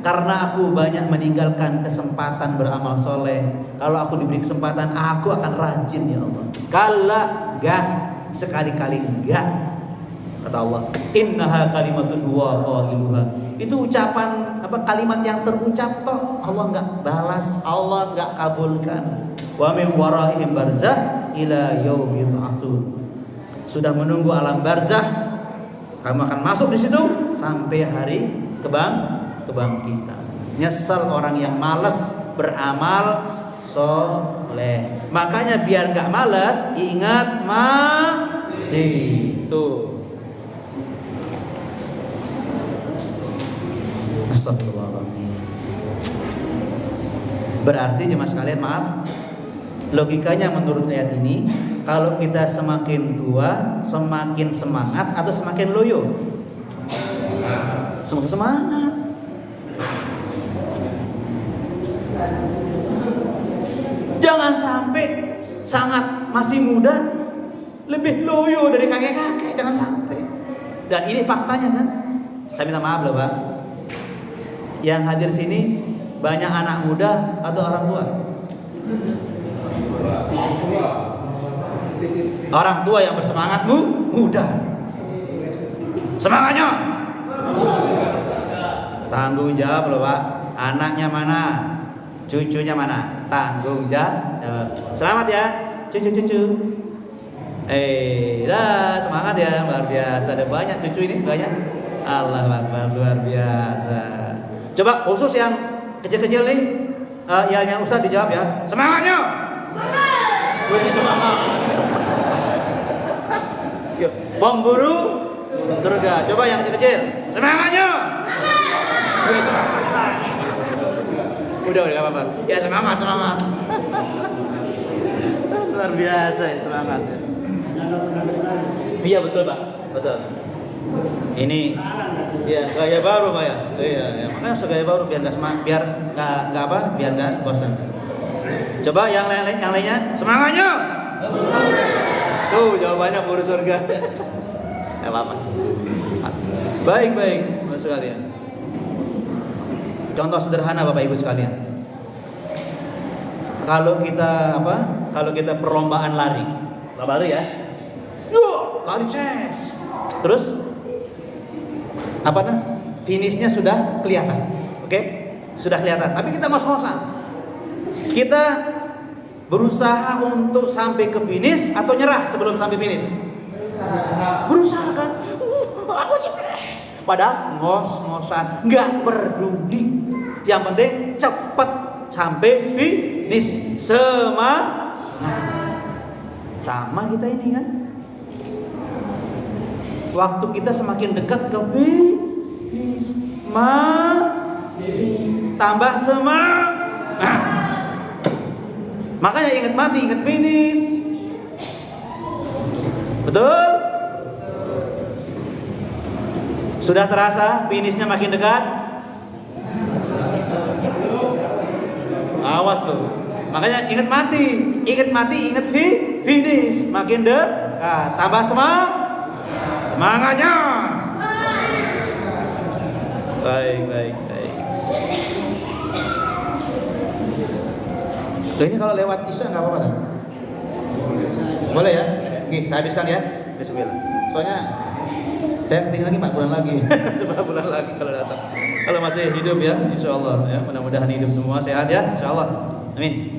karena aku banyak meninggalkan kesempatan beramal soleh, kalau aku diberi kesempatan aku akan rajin ya Allah. Kala enggak, sekali-kali enggak. Kata Allah, innaha kalimatun huwa qailuha. Itu ucapan kalimat yang terucap toh Allah enggak balas, Allah enggak kabulkan. Wa min waraihim barzah ila yaumil ba'tsun. Sudah menunggu alam barzah, kamu akan masuk di situ sampai hari kebangkitan. Nyesal orang yang malas beramal soleh. Makanya biar enggak malas, ingat mati. Tuh. Astagfirullahaladzim. Berarti jemaah sekalian, maaf, logikanya menurut ayat ini, kalau kita semakin tua semakin semangat atau semakin loyo? Semakin semangat. Jangan sampai sangat masih muda lebih loyo dari kakek-kakek, jangan sampai. Dan ini faktanya kan. Saya minta maaf loh Pak, yang hadir sini banyak anak muda atau orang tua? Orang tua yang bersemangat muda. Semangatnya tanggung jawab loh Pak. Anaknya mana? Cucunya mana? Tanggung jawab. Selamat ya cucu-cucu. Semangat ya, luar biasa. Ada banyak cucu ini, banyak. Allah Akbar, luar biasa. Coba khusus yang kecil-kecil nih, yang Ustaz dijawab ya. Semangatnya. Semangat. Semangat. Yuk, pemburu surga. Coba yang kecil-kecil. Semangatnya. Udah enggak apa-apa. Ya semangat. Luar biasa ya, semangat. Iya betul Pak, betul. Ini ya gaya baru Pak ya. Iya, makanya gaya baru biar enggak semangat, biar enggak bosan. Coba yang lainnya, semangatnya. Tuh jawabannya pemburu surga. Enggak apa-apa. Baik, Bapak sekalian. Contoh sederhana Bapak Ibu sekalian. Kalau kita perlombaan lari ya. Lari ces. Terus finishnya sudah kelihatan. Oke? Sudah kelihatan. Tapi kita ngos-ngosan. Kita berusaha untuk sampai ke finish atau nyerah sebelum sampai finish? Berusaha kan? Aku cepet. Padahal ngos-ngosan, nggak peduli. Yang penting cepat sampai finish. Sama kita ini kan. Waktu kita semakin dekat ke finish, tambah semangat. Makanya ingat mati, ingat finish. Betul? Sudah terasa finishnya makin dekat? Awas tuh. Makanya ingat mati, ingat finish. Makin dekat, tambah semangatnya. Baik. Loh, ini kalau lewat Isya nggak apa-apa kan? Boleh ya? Oke, saya habiskan ya. Bismillah. Soalnya saya tinggal lagi 4 bulan lagi. 4 bulan lagi kalau datang. Kalau masih hidup ya, insya Allah ya. Mudah-mudahan hidup semua sehat ya, insya Allah. Amin.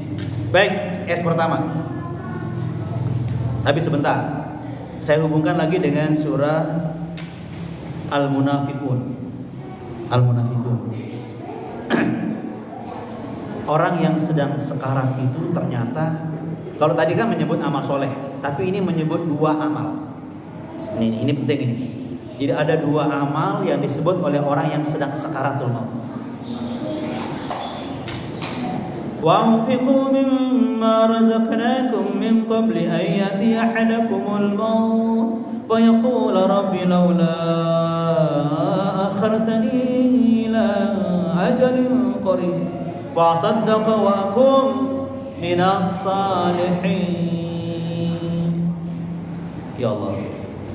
Baik, S pertama. Tapi sebentar, saya hubungkan lagi dengan surah Al-Munafiqun. Orang yang sedang sekarat itu ternyata, kalau tadi kan menyebut amal soleh, tapi ini menyebut 2 amal. Ini penting ini. Jadi ada 2 amal yang disebut oleh orang yang sedang sekaratul maut. وَأَنْفِقُوا مِمَّا رَزَقْنَاكُمْ مِنْ قَبْلِ أَنْ يَأْتِيَ أَحَدَكُمُ الْمَوْتُ فَيَقُولَ رَبِّ لَوْلَا أَخَّرْتَنِي إِلَى أَجَلٍ قَرِيبٍ فَأَصَدَّقَ وَأَكُنْ مِنَ الصَّالِحِينَ. Ya Allah,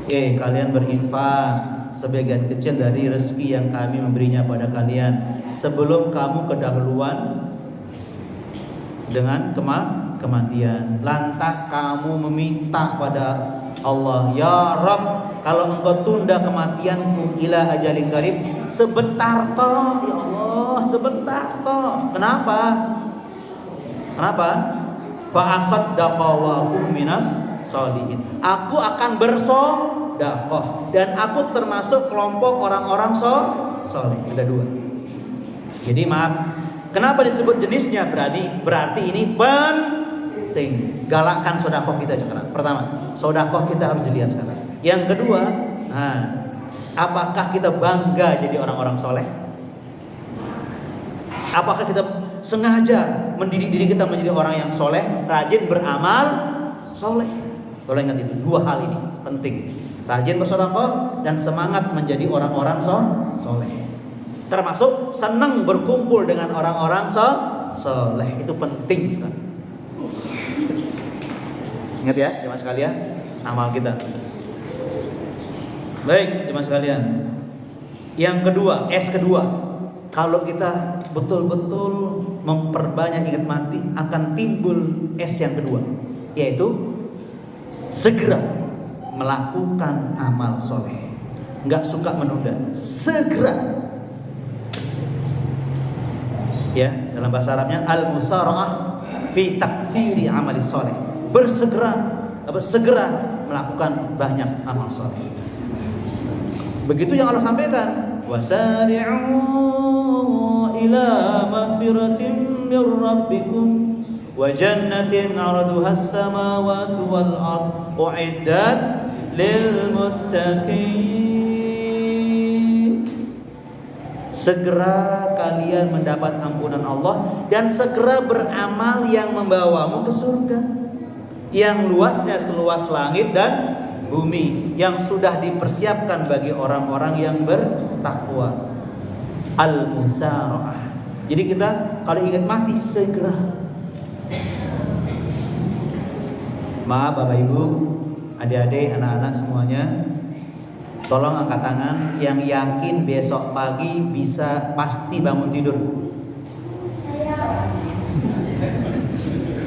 kalian berinfak sebagian kecil dari rezeki yang kami memberinya pada kalian sebelum kamu kedahuluan dengan kematian. Lantas kamu meminta pada Allah, ya Rabb, kalau engkau tunda kematianku ila ajalin qarib, sebentar toh ya Allah, sebentar toh. Kenapa? Fa asaddaqa wa akum minas sholihin. Aku akan bersedekah dan aku termasuk kelompok orang-orang soleh. Ada 2. Jadi maaf, kenapa disebut jenisnya? Berarti ini penting. Galakkan sedekah kita sekarang. Pertama, sedekah kita harus dilihat sekarang. Yang kedua, apakah kita bangga jadi orang-orang soleh? Apakah kita sengaja mendidik diri kita menjadi orang yang soleh, rajin beramal soleh? Kalau ingat itu 2 hal ini penting. Rajin bersedekah dan semangat menjadi orang-orang soleh. Termasuk senang berkumpul dengan orang-orang soleh. Itu penting sekali. Ingat ya jemaah sekalian, amal kita. Baik jemaah sekalian, yang kedua, S kedua, kalau kita betul-betul memperbanyak ingat mati, akan timbul S yang kedua, yaitu segera melakukan amal soleh. Nggak suka menunda, segera. Ya, dalam bahasa Arabnya al-musara'ah fi taktsiri amali soleh. Segera melakukan banyak amal soleh. Begitu yang Allah sampaikan, wasari'u ila maghfiratin mir rabbikum wa jannatin 'arduha as-samawati wal ard u'iddat lil muttaqin. Segera kalian mendapat ampunan Allah dan segera beramal yang membawamu ke surga yang luasnya seluas langit dan bumi, yang sudah dipersiapkan bagi orang-orang yang bertakwa. Al-musara'ah. Jadi kita kalau ingat mati segera. Maaf Bapak Ibu, adik-adik, anak-anak semuanya, tolong angkat tangan yang yakin besok pagi bisa pasti bangun tidur. Saya.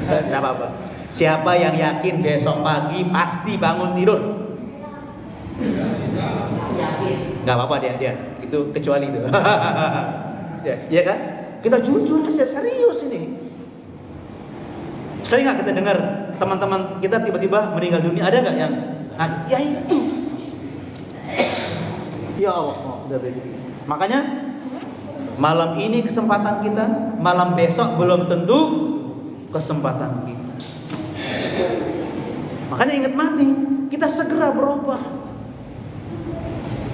Tidak apa-apa. Siapa yang yakin besok pagi pasti bangun tidur? Gak apa-apa dia. Itu kecuali itu. Ya kan? Kita jujur aja, serius ini. Sering gak kita dengar teman-teman kita tiba-tiba meninggal dunia? Ada gak yang? Ya itu. Ya Allah. Makanya malam ini kesempatan kita, malam besok belum tentu kesempatan kita. Makanya ingat mati, kita segera berubah,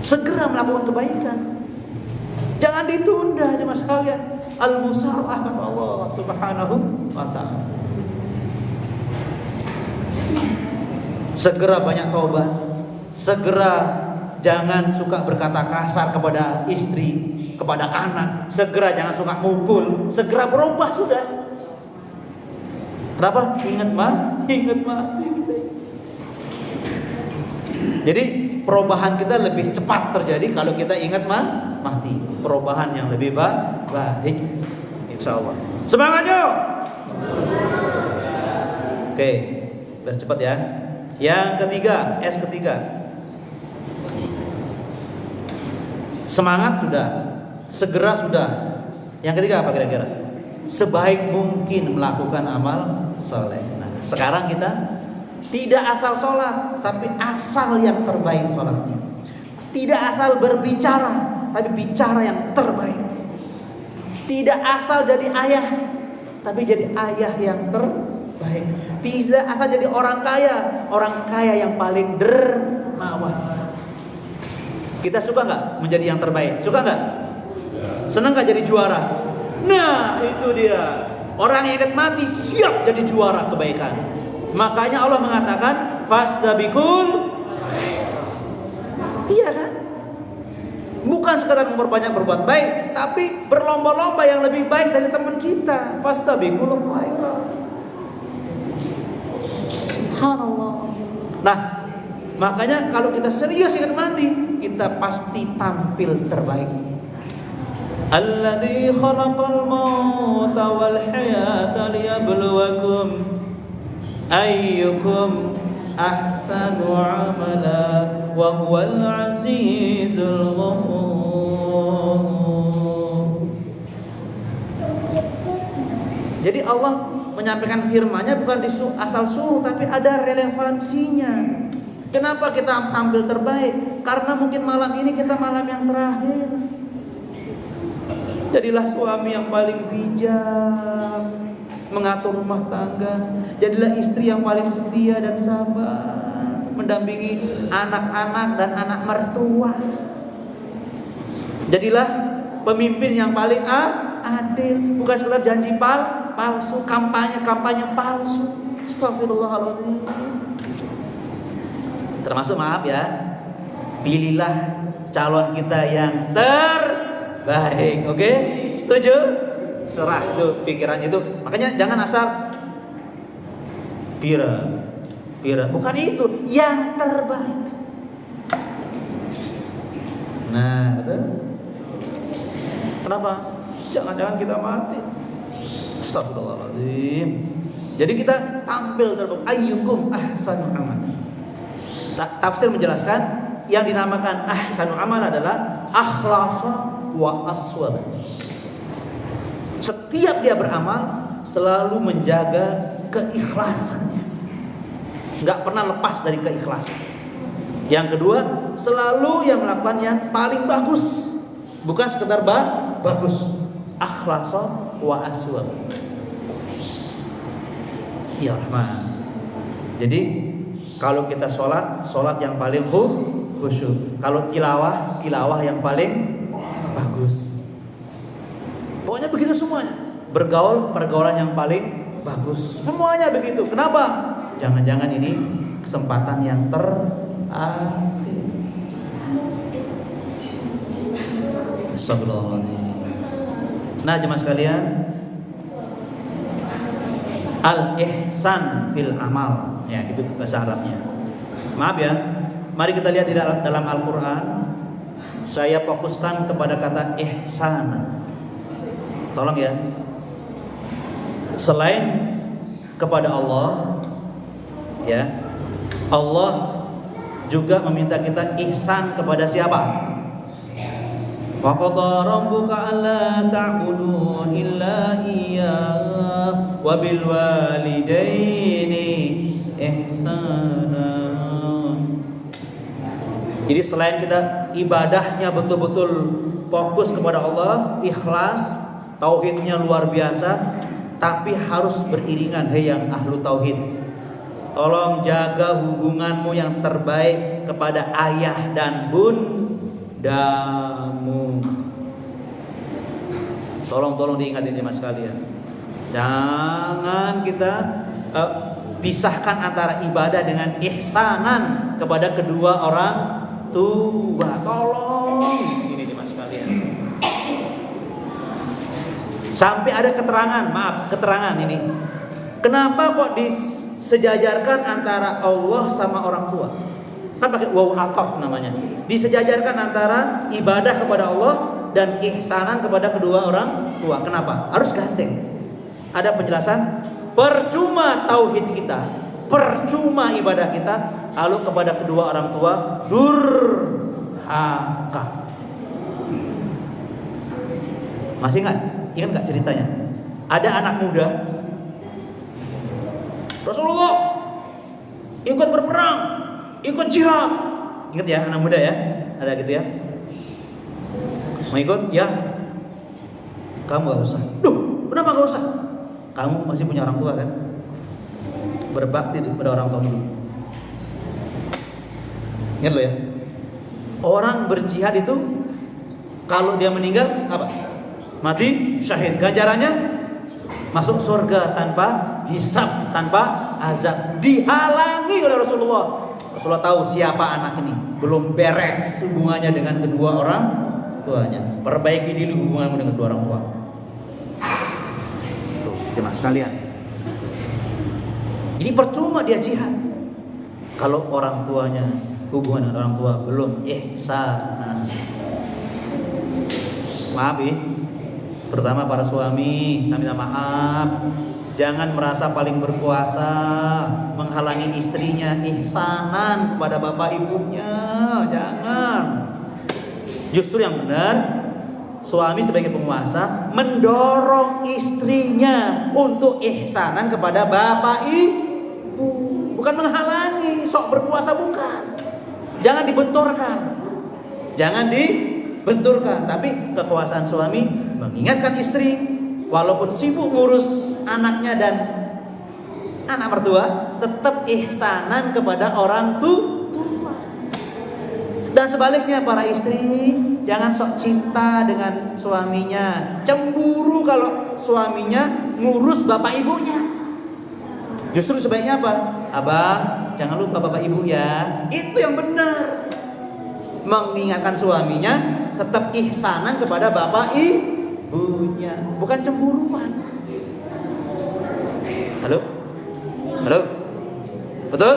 segera melakukan kebaikan. Jangan ditunda jemaah sekalian. Al-musarah kata Allah Subhanahu wa taala. Segera banyak taubat. Segera jangan suka berkata kasar kepada istri, kepada anak. Segera jangan suka mukul. Segera berubah sudah. Kenapa? Ingat mati kita. Jadi perubahan kita lebih cepat terjadi kalau kita ingat mati. Perubahan yang lebih baik, insya Allah. Semangat yuk. Oke, biar cepat ya. Yang ketiga, S ketiga. Semangat sudah, segera sudah. Yang ketiga apa kira-kira? Sebaik mungkin melakukan amal soleh. Nah, sekarang kita tidak asal sholat, tapi asal yang terbaik sholatnya. Tidak asal berbicara, tapi bicara yang terbaik. Tidak asal jadi ayah, tapi jadi ayah yang terbaik. Tidak asal jadi orang kaya yang paling dermawan. Kita suka nggak menjadi yang terbaik? Suka nggak? Senang nggak jadi juara? Nah, itu dia. Orang yang ingat mati siap jadi juara kebaikan. Makanya Allah mengatakan fastabikul khairat. Iya kan? Bukan sekadar memperbanyak berbuat baik, tapi berlomba-lomba yang lebih baik dari teman kita. Fastabikul khairat. Subhanallah. Nah, makanya kalau kita serius ingat mati, kita pasti tampil terbaik. Alladzi khalaqal mauta wal hayata liyabluwakum ayyukum ahsanu amala wa huwal azizul ghafur. Jadi Allah menyampaikan firman-Nya bukan asal suruh, tapi ada relevansinya. Kenapa kita tampil terbaik? Karena mungkin malam ini kita malam yang terakhir. Jadilah suami yang paling bijak mengatur rumah tangga. Jadilah istri yang paling setia dan sabar mendampingi anak-anak dan anak mertua. Jadilah pemimpin yang paling adil, bukan sekedar janji palsu, kampanye palsu. Astagfirullahaladzim. Termasuk maaf ya, pilihlah calon kita yang terbaik. Oke? Setuju? Serah tuh pikiran itu. Makanya jangan asal pira. Bukan itu, yang terbaik. Nah, betul? Kenapa? Jangan-jangan kita mati. Astagfirullahaladzim. Jadi kita tampil terbaik. Ayyukum ahsanu amal. Tafsir menjelaskan yang dinamakan ahsanu amal adalah akhlasa wa aswad. Setiap dia beramal selalu menjaga keikhlasannya, nggak pernah lepas dari keikhlasan. Yang kedua, selalu yang melakukan yang paling bagus, bukan sekedar bagus. Akhlasa wa aswad. Ya Rahman. Jadi kalau kita sholat yang paling khusyuk. Kalau tilawah yang paling bagus. Pokoknya begitu semuanya. Pergaulan yang paling bagus. Semuanya begitu. Kenapa? Jangan-jangan ini kesempatan yang terakhir. Astagfirullahaladzim. Nah, jemaah sekalian, al-ihsan fil amal. Ya, itu bahasa Arabnya. Maaf ya. Mari kita lihat di dalam Al-Qur'an. Saya fokuskan kepada kata ihsan. Tolong ya. Selain kepada Allah, ya, Allah juga meminta kita ihsan kepada siapa? Wa qadara rabbuka alla ta'budu illa iyyah wa bil walidaini ihsana. Jadi selain kita ibadahnya betul-betul fokus kepada Allah, ikhlas, tauhidnya luar biasa, tapi harus beriringan. Hei yang ahlu tauhid, tolong jaga hubunganmu yang terbaik kepada ayah dan bundamu. Tolong diingat ini mas sekalian. Jangan kita pisahkan antara ibadah dengan ihsanan kepada kedua orang tua. Tolong ini mas sekalian. Sampai ada keterangan ini. Kenapa kok disejajarkan antara Allah sama orang tua? Kan pakai waw ataf namanya. Disejajarkan antara ibadah kepada Allah dan ihsanan kepada kedua orang tua. Kenapa? Harus gandeng. Ada penjelasan. Percuma tauhid kita, percuma ibadah kita, lalu kepada kedua orang tua durhaka. Masih ingat nggak ceritanya? Ada anak muda, Rasulullah ikut berperang, ikut jihad. Ingat ya, anak muda ya, ada gitu ya. Mau ikut? Ya. Kamu gak usah. Duh, kenapa gak usah? Kamu masih punya orang tua kan? Berbakti kepada orang tua dulu. Ingat lo ya. Orang berjihad itu kalau dia meninggal apa? Mati syahid. Ganjarannya masuk surga tanpa hisab, tanpa azab. Dihalangi oleh Rasulullah. Rasulullah tahu siapa anak ini. Belum beres hubungannya dengan kedua orang tuanya. Perbaiki dulu hubunganmu dengan kedua orang tua. Tuh, jemaah sekalian. Jadi percuma dia jihad kalau orang tuanya, hubungan dengan orang tua belum ihsan. Maaf ya, terutama para suami, saya minta maaf. Jangan merasa paling berkuasa, menghalangi istrinya ihsanan kepada bapak ibunya. Jangan. Justru yang benar, suami sebagai penguasa mendorong istrinya untuk ihsanan kepada bapak ibu, bukan menghalangi. Sok berkuasa bukan. Jangan dibenturkan. Jangan dibenturkan, tapi kekuasaan suami mengingatkan istri walaupun sibuk ngurus anaknya dan anak mertua, tetap ihsanan kepada orang tua. Dan sebaliknya para istri, jangan sok cinta dengan suaminya, cemburu kalau suaminya ngurus bapak ibunya. Justru sebaiknya apa? Abang, jangan lupa bapak ibu ya. Itu yang benar. Mengingatkan suaminya tetap ihsanan kepada bapak ibunya, bukan cemburuan. Halo? Halo? Betul?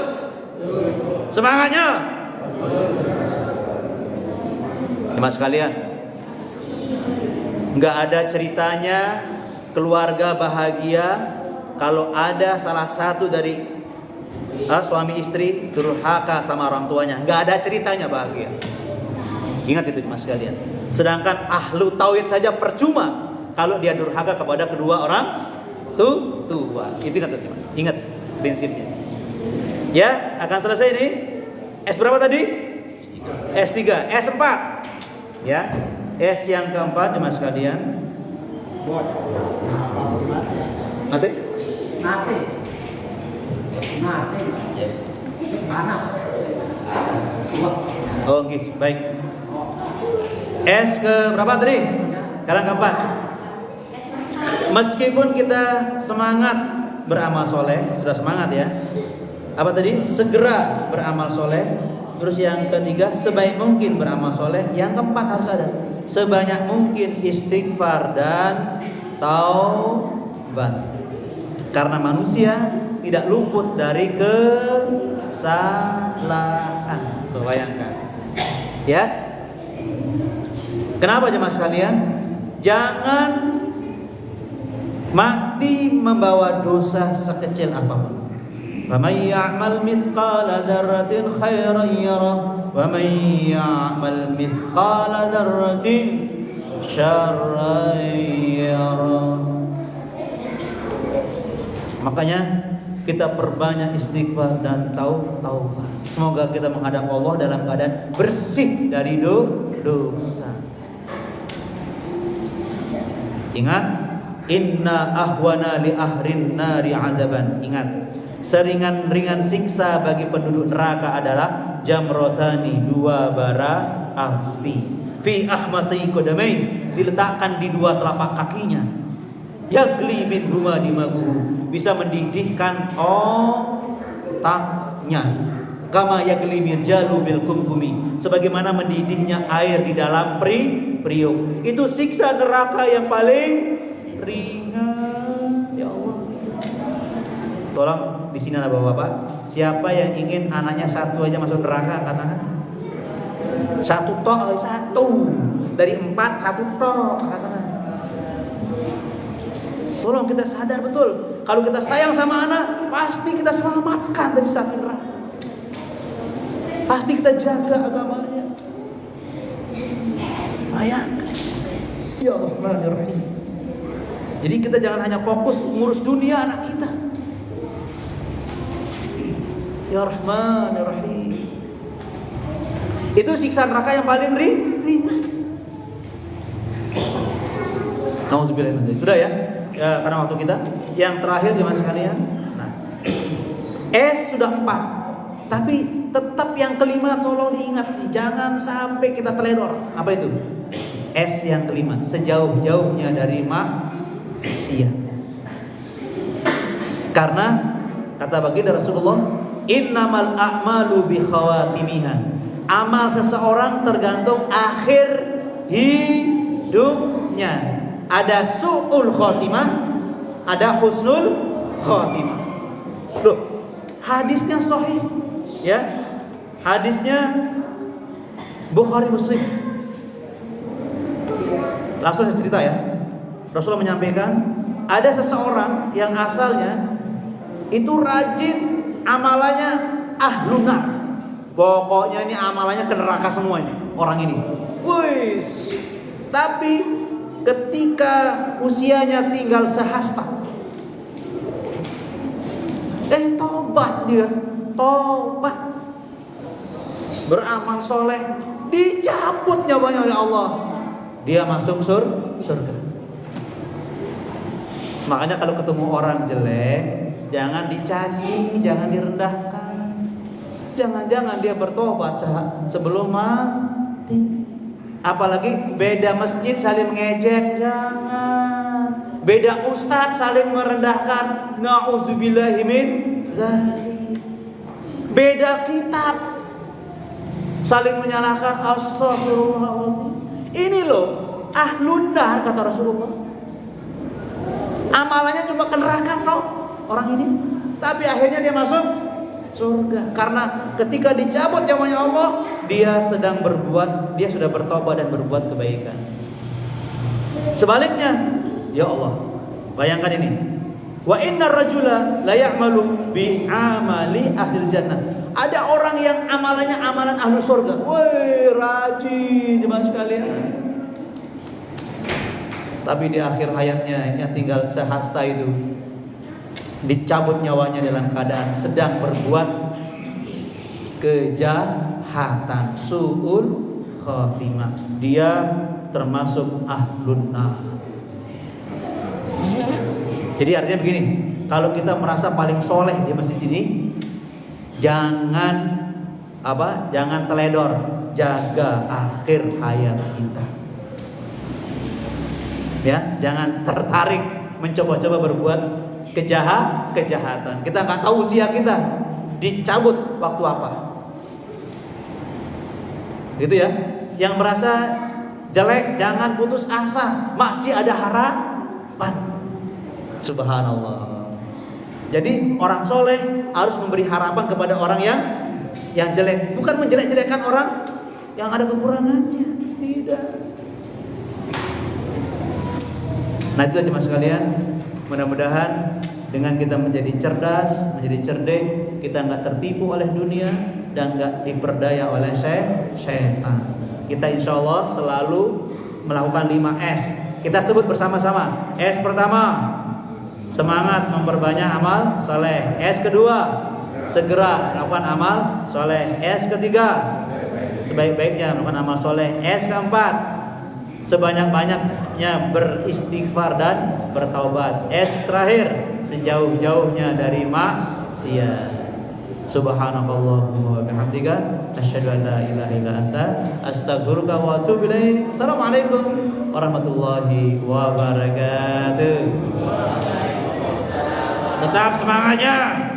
Semangatnya. Jemaah sekalian, nggak ada ceritanya keluarga bahagia kalau ada salah satu dari suami istri durhaka sama orang tuanya. Nggak ada ceritanya bahagia. Ingat itu jemaah sekalian. Sedangkan ahlu tauhid saja percuma kalau dia durhaka kepada kedua orang tua. Itu ingat prinsipnya. Ya, akan selesai ini. S berapa tadi? S3, S4. Ya, S yang keempat jemaah sekalian. Mati. Panas. Oh, okay. Baik. S ke berapa tadi? Sekarang keempat. Meskipun kita semangat beramal soleh, sudah semangat ya. Apa tadi? Segera beramal soleh. Terus yang ketiga, sebaik mungkin beramal soleh. Yang keempat harus ada sebanyak mungkin istighfar dan taubat. Karena manusia tidak luput dari kesalahan. Bayangkan. Ya. Kenapa jemaah sekalian? Jangan mati membawa dosa sekecil apapun. وَمَنْ يَعْمَلْ مِثْقَالَ ذَرَّةٍ خَيْرًا يَرَهُ وَمَنْ يَعْمَلْ مِثْقَالَ ذَرَّةٍ شَرًّا يَرَهُ. Makanya kita perbanyak istighfar dan taubat. Semoga kita menghadap Allah dalam keadaan bersih dari dosa. Ingat, inna ahwana li ahrin nari adaban. Ingat, seringan-ringan siksa bagi penduduk neraka adalah jamrotani, dua bara api. fi akhmasai qadamai, diletakkan di dua telapak kakinya. Yagli min huma dimaguhu, bisa mendidihkan otaknya. Kama yagli mirjalu bil kumkumi, sebagaimana mendidihnya air di dalam periuk. Itu siksa neraka yang paling ringan. Ya Allah. Tolong di sini ada Bapak-bapak, siapa yang ingin anaknya satu aja masuk neraka, katakan. Satu dari 4 satu tok, katakan. Tolong kita sadar betul, kalau kita sayang sama anak, pasti kita selamatkan dari satu neraka. Pasti kita jaga agamanya. Bayangkan. Ya Allah, ya Rahim. Jadi kita jangan hanya fokus ngurus dunia anak kita. Ya Rahman, ya Rahim. Itu siksa neraka yang paling ringan. Nauzubillah. Sudah ya? Ya, karena waktu kita. Yang terakhir jemaah sekalian. Nah, S sudah 4. Tapi tetap yang kelima tolong diingat nih, jangan sampai kita teledor. Apa itu? S yang kelima, sejauh-jauhnya dari maksiat. Karena kata baginda Rasulullah, innamal a'malu bi khawatimiha. Amal seseorang tergantung akhir hidupnya. Ada su'ul khotimah, ada husnul khotimah. Loh, hadisnya sahih, ya. Hadisnya Bukhari Muslim. Langsung saya cerita ya. Rasulullah menyampaikan, ada seseorang yang asalnya itu rajin amalannya ahlun nar. Pokoknya ini amalannya ke neraka semuanya orang ini. Wis. Tapi ketika usianya tinggal sehasta, tobat dia, tobat, beramal soleh, dicabut nyawanya oleh Allah, dia masuk surga. Makanya kalau ketemu orang jelek, jangan dicaci, jangan direndahkan. Jangan-jangan dia bertobat sebelum mati. Apalagi beda masjid saling mengejek, jangan. Beda ustadz saling merendahkan, na'udzubillahi min dzalik. Beda kitab saling menyalahkan, astagfirullahaladzim. Ini loh ahlun nar kata Rasulullah. Amalannya cuma ke neraka toh orang ini, tapi akhirnya dia masuk surga. Karena ketika dicabut nyawanya Allah, dia sudah bertobat dan berbuat kebaikan. Sebaliknya, ya Allah, bayangkan ini. Wa innar rajula la ya'malu bi amali ahlil jannah. Ada orang yang amalannya amalan ahlu surga. Woi, rajin jemaah sekalian. Tapi di akhir hayatnya yang tinggal sehasta itu, dicabut nyawanya dalam keadaan sedang berbuat kejahatan, su'ul khatimah. Dia termasuk ahlun nar. Jadi artinya begini, kalau kita merasa paling soleh di masjid ini, jangan teledor, jaga akhir hayat kita. Ya, jangan tertarik mencoba-coba berbuat kejahatan. Kita nggak tahu usia kita, dicabut waktu apa. Gitu ya. Yang merasa jelek jangan putus asa, masih ada harapan. Subhanallah. Jadi orang soleh harus memberi harapan kepada orang yang jelek, bukan menjelek-jelekan orang yang ada kekurangannya. Tidak. Nah itu aja mas sekalian. Mudah-mudahan dengan kita menjadi cerdas, menjadi cerdik, kita nggak tertipu oleh dunia dan nggak diperdaya oleh syaitan. Kita insya Allah selalu melakukan 5S. Kita sebut bersama-sama. S pertama, semangat memperbanyak amal soleh. S kedua, segera melakukan amal soleh. S ketiga, sebaik-baiknya melakukan amal soleh. S keempat, sebanyak-banyaknya beristighfar dan bertaubat. S terakhir, sejauh-jauhnya dari maksiat. Subhanakallahumma wa bihamdika asyhadu an la ilaha illa anta, astaghfiruka wa atubu ilaik. Assalamualaikum warahmatullahi wabarakatuh. Tetap semangatnya.